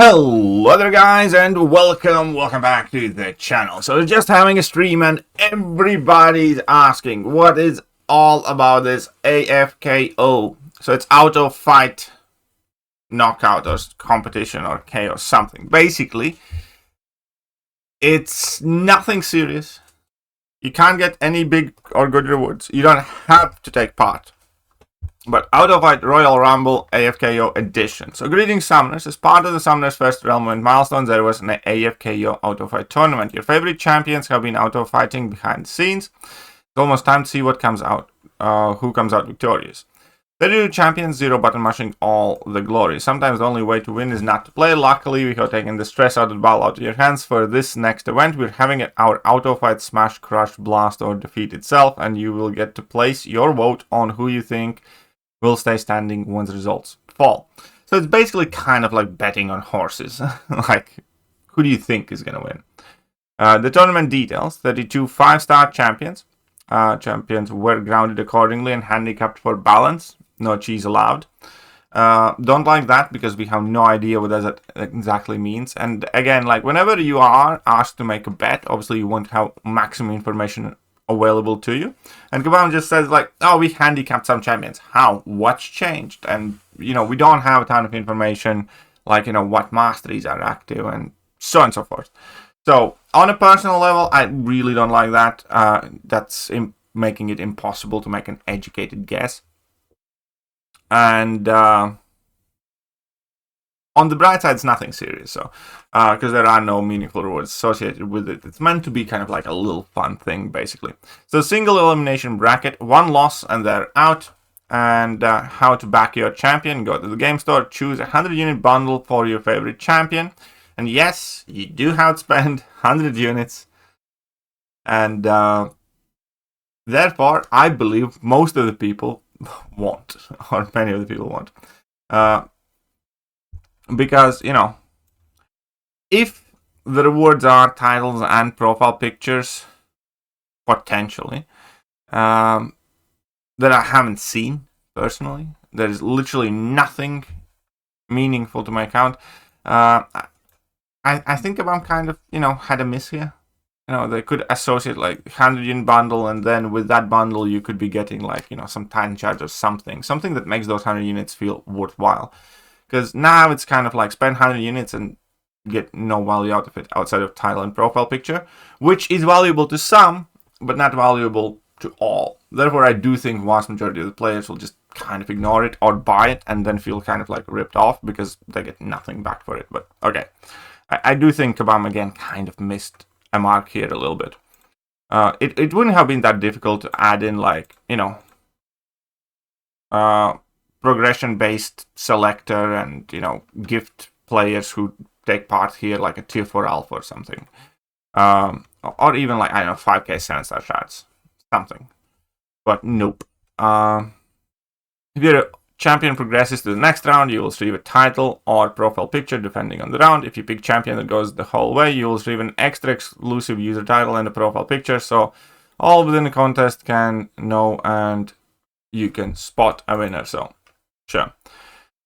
Hello there guys and welcome back to the channel. So just having a stream and everybody's asking what is all about this AFKO. So it's Autofight knockout or competition or KO something. Basically, it's nothing serious. You can't get any big or good rewards. You don't have to take part. But Autofight Royal Rumble AFKO Edition. So greetings Summoners. As part of the Summoners First Realm and Milestones, there was an AFKO Autofight tournament. Your favorite champions have been autofighting behind the scenes. It's almost time to see what comes out, who comes out victorious. Thekiryu champions, zero button mashing all the glory. Sometimes the only way to win is not to play. Luckily, we have taken the stress out of the ball out of your hands. For this next event, we're having our Autofight Smash, Crush, Blast, or Defeat itself, and you will get to place your vote on who you think will stay standing once results fall. So it's basically kind of like betting on horses. Like, who do you think is going to win? The tournament details: 32 5-star champions. Champions were grounded accordingly and handicapped for balance. No cheese allowed. Don't like that because we have no idea what that exactly means. And again, like whenever you are asked to make a bet, obviously you won't have maximum information available to you, and Kabam just says like, oh, we handicapped some champions. How? What's changed? And we don't have a ton of information, like what masteries are active and so on and so forth. So on a personal level, I really don't like that. That's making it impossible to make an educated guess. And on the bright side, it's nothing serious, so because there are no meaningful rewards associated with it. It's meant to be kind of like a little fun thing, basically. So single elimination bracket, one loss and they're out. And how to back your champion: go to the game store, choose a 100-unit bundle for your favorite champion. And yes, you do have to spend 100 units. And therefore, I believe most of the people won't, or many of the people won't. Because, if the rewards are titles and profile pictures, potentially, that I haven't seen personally, there is literally nothing meaningful to my account. I think I'm kind of, had a miss here. They could associate like 100-unit bundle, and then with that bundle, you could be getting like, some time charge or something that makes those 100 units feel worthwhile. Because now it's kind of like spend 100 units and get no value out of it outside of title and profile picture, which is valuable to some, but not valuable to all. Therefore, I do think vast majority of the players will just kind of ignore it or buy it and then feel kind of like ripped off because they get nothing back for it. But okay, I do think Kabam again kind of missed a mark here a little bit. It wouldn't have been that difficult to add in like, progression-based selector and, gift players who take part here, like a tier 4 alpha or something. Or even like, 5k 7-star shards. Something. But nope. If your champion progresses to the next round, you will receive a title or profile picture depending on the round. If you pick champion that goes the whole way, you will receive an extra exclusive user title and a profile picture. So all within the contest can know and you can spot a winner. So sure.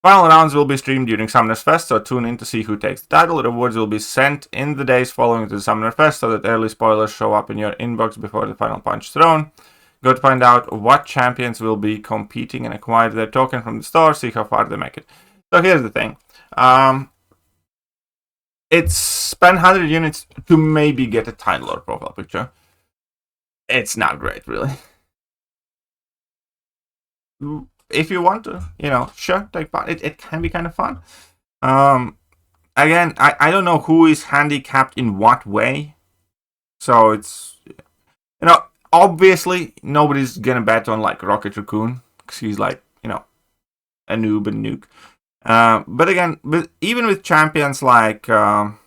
Final rounds will be streamed during Summoners Fest, so tune in to see who takes the title. Rewards will be sent in the days following the Summoner Fest so that early spoilers show up in your inbox before the final punch is thrown. Go to find out what champions will be competing and acquire their token from the store, see how far they make it. So here's the thing. It's spend 100 units to maybe get a title or profile picture. It's not great, really. If you want to, sure, take part. It can be kind of fun. Again, I don't know who is handicapped in what way. So it's, obviously nobody's gonna bet on like Rocket Raccoon because he's like, a noob and nuke. But again, even with champions like, Ultron,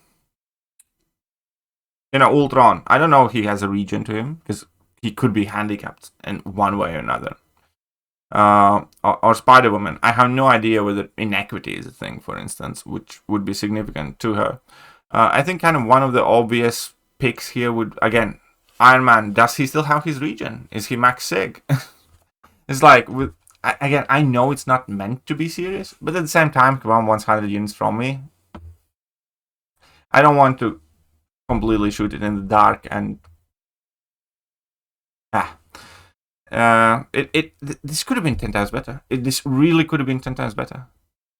I don't know if he has a region to him because he could be handicapped in one way or another. Or Spider-Woman. I have no idea whether inequity is a thing, for instance, which would be significant to her. I think kind of one of the obvious picks here would, again, Iron Man. Does he still have his region? Is he max sig? It's like, again, I know it's not meant to be serious, but at the same time, Kabam wants 100 units from me. I don't want to completely shoot it in the dark and this could have been 10 times better. This really could have been 10 times better.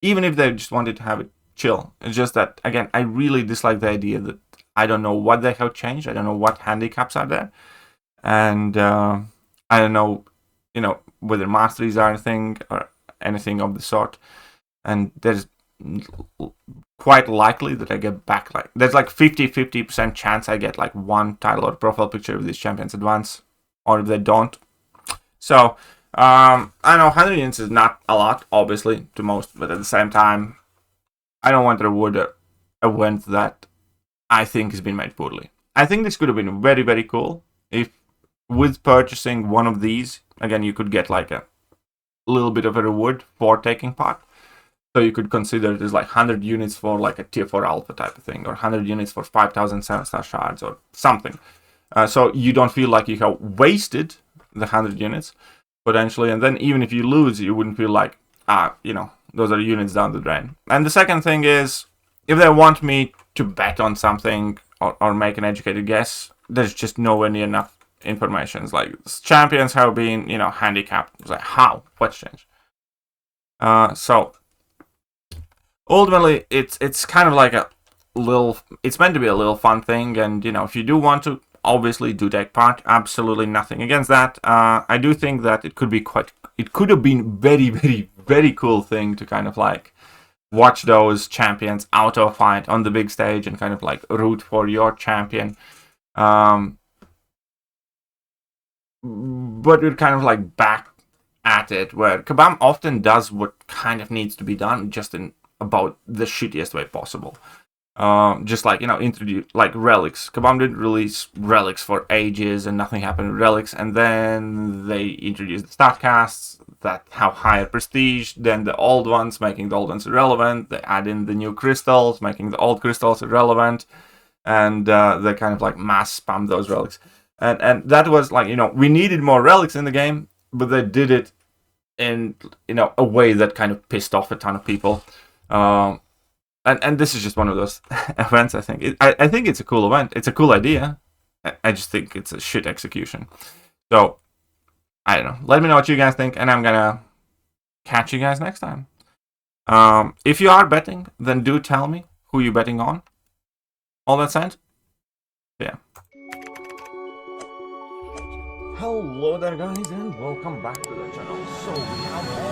Even if they just wanted to have it chill. It's just that, again, I really dislike the idea that I don't know what they have changed. I don't know what handicaps are there. And I don't know, whether masteries are a thing or anything of the sort. And there's quite likely that I get back, there's 50% chance I get one title or profile picture of these champions at once, or if they don't. So I know 100 units is not a lot, obviously, to most, but at the same time, I don't want to reward an event that I think has been made poorly. I think this could have been very, very cool if, with purchasing one of these, again, you could get a little bit of a reward for taking part. So you could consider it as 100 units for a tier 4 alpha type of thing, or 100 units for 5,000 7-star shards or something. So you don't feel like you have wasted the 100 units potentially, and then even if you lose, you wouldn't feel like, those are units down the drain. And the second thing is, if they want me to bet on something or make an educated guess, there's just nowhere near enough information. It's champions have been, handicapped. It's how? What's changed? So ultimately, it's kind of it's meant to be a little fun thing, and if you do want to, obviously do take part. Absolutely nothing against that. I do think that it could have been very, very, very cool thing to kind of watch those champions auto fight on the big stage and kind of root for your champion. But we're kind of back at it, where Kabam often does what kind of needs to be done, just in about the shittiest way possible. Just introduce relics. Kabam didn't release relics for ages and nothing happened with relics, and then they introduced the statcasts that have higher prestige than the old ones, making the old ones irrelevant. They add in the new crystals, making the old crystals irrelevant, and they kind of mass spam those relics. And that was we needed more relics in the game, but they did it in a way that kind of pissed off a ton of people. And this is just one of those events, I think. I think it's a cool event. It's a cool idea. I just think it's a shit execution. So, I don't know. Let me know what you guys think, and I'm gonna catch you guys next time. If you are betting, then do tell me who you're betting on. All that said, yeah. Hello there, guys, and welcome back to the channel. So, we have